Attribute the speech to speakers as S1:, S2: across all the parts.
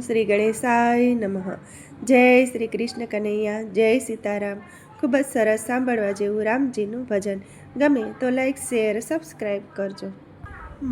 S1: શ્રી ગણેશાય નમઃ. જય શ્રી કૃષ્ણ કનૈયા, જય સીતારામ. ખૂબ જ સરસ સાંભળવા જેવું રામજીનું ભજન. ગમે તો લાઈક, શેર, સબસ્ક્રાઈબ કરજો.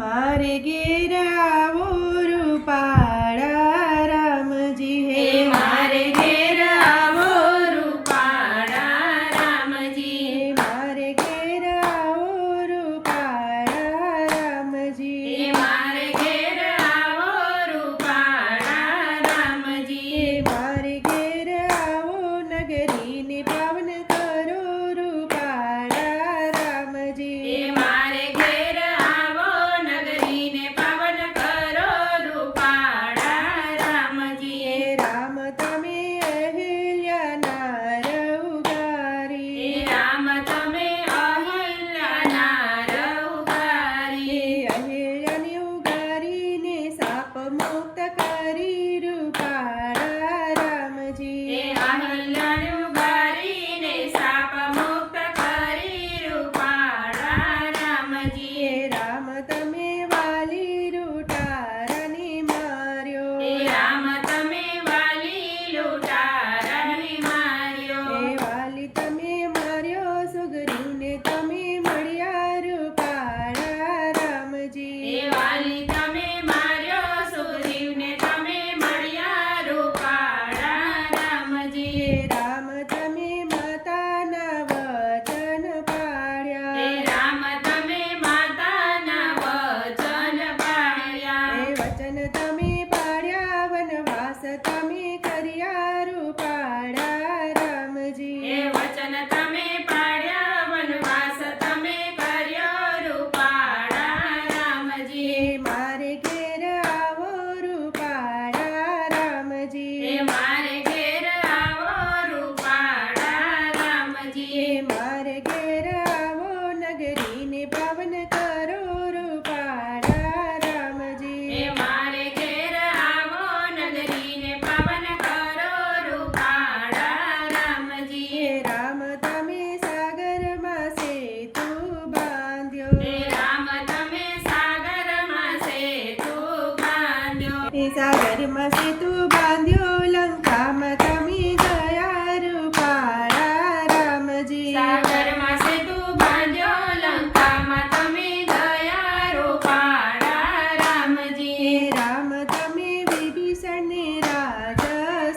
S1: મારે ઘેર આવો રૂપાળા રામજી, હે
S2: મારે ઘેર આવો રૂપાળા રામજી,
S1: મારે ઘેર આવો રૂપાળા રામજી,
S2: મારે ઘેર આવો રૂપાળા રામજી,
S1: મારે ઘેર આવો નગરીને પાવન કરો રૂપાળા રામજી,
S2: મારે ઘેર આવો નગરીને પાવન કરો રૂપાળા રામજી.
S1: રામ તમે અહિલ્યાના રઉગારી,
S2: રામ તમે અહિલ્યાના રઉગારી,
S1: અહિલ્યાની ઉગારીને સાપ મુક્ત કરી રૂપાળા રામજી,
S2: અહિલ્યાને ઉગારીને સાપ મુક્ત કરી રૂપાળા રામજી.
S1: રામ તમે વાલી રૂટારાને માર્યો,
S2: રામ તમે વાલી લૂંટારાને માર્યો,
S1: વાલી તમે માર્યો સુગ્રીવને તમે મળ્યા રૂપાળા રામજી,
S2: વાલી તમે માર્યો સુગ્રીવને તમે મળ્યા રૂપાળા રામજી.
S1: રામ તમે માતાના વચન પાળ્યા,
S2: રામ તમે માતાના વચન પાળ્યા,
S1: વચન તમે પાળ્યા વનવાસ તમે કર્યા રૂપાળા રામજી,
S2: વચન તમે પાળ્યા વનવાસ તમે કર્યો રૂપાળા રામજી.
S1: મારે ઘેર આવો રૂપાળા રામજી,
S2: મારે ઘેર આવો રૂપાળા રામજી,
S1: મારે ઘેર આવો નગરીને પાવન કરો રૂપાળા રામજી,
S2: મારે ઘેર આવો નગરીને પાવન કરો રૂપાળા રામજી.
S1: રામ તમે સાગરમાં સેતુ બાંધ્યો,
S2: રામ તમે સાગરમાં સેતુ બાંધ્યો,
S1: સાગરમાં સેતુ બાંધ્યો લંકામાં તમે ગયા રૂપાળા રામજી,
S2: સાગરમાં સેતુ બાંધ્યો લંકામાં તમે ગયા રૂપાળા રામજી.
S1: રામ તમે વિભીષણને રાજ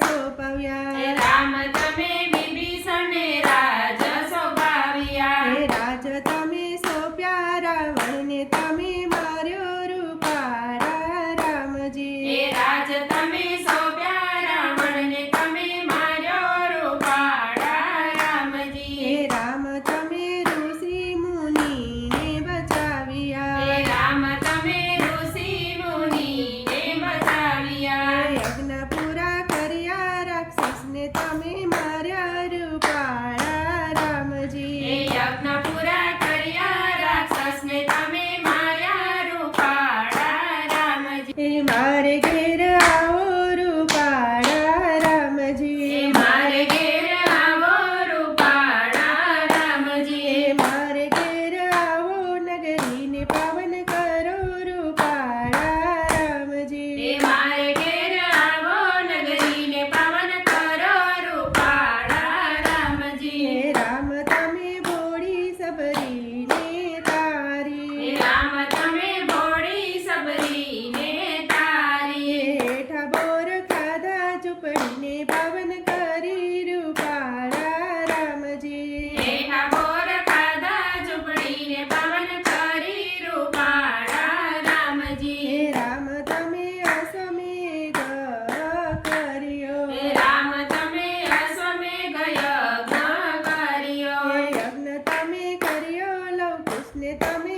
S1: સોંપવ્યા,
S2: રામ તમે વિભીષણને રાજ સોંપાવ્યા,
S1: રાજ તમે સોંપ્યા રાવણને તમે માર્યો રૂપાળા રામજી,
S2: રાજ તમે સોંપ્યા રાવણને તમે માર્યો રૂપાળા રામજી.
S1: રામ તમે ઋષિ મુનિને બચાવ્યા,
S2: રામ તમે ઋષિ મુનિને બચાવ્યા,
S1: યજ્ઞ પૂરા કર્યા રાક્ષસને તમે માર્યા રૂપાળા રામજી,
S2: યજ્ઞ પૂરા કર્યા રાક્ષસને તમે માર્યા રૂપાળા રામજી.
S1: મારે ઘેર આવો રૂપાળા રામજી,
S2: મારે ઘેર આવો રૂપાળા રામજી,
S1: મારે ઘેર આવો નગરીને પાવન કરો રૂપાળા રામજી,
S2: મારે ઘેર આવો નગરીને પાવન કરો રૂપાળા રામજી.
S1: રામ તમે ભોળી સબરીને તારી,
S2: રામ તમે ભોળી સબરીને તારી,
S1: હેઠા બોર ખાધા ઝૂંપડીને પાવન કરી રૂપાળા રામજી,
S2: હેઠા બોર ખાધા ઝૂંપડીને પાવન કરી રૂપાળા રામજી.
S1: રામ તમે અસમેઘ કર્યો,
S2: રામ તમે અશ્વમેઘ યજ્ઞ કર્યો,
S1: યજ્ઞ તમે કર્યો લવ કૃષ્ણ તમે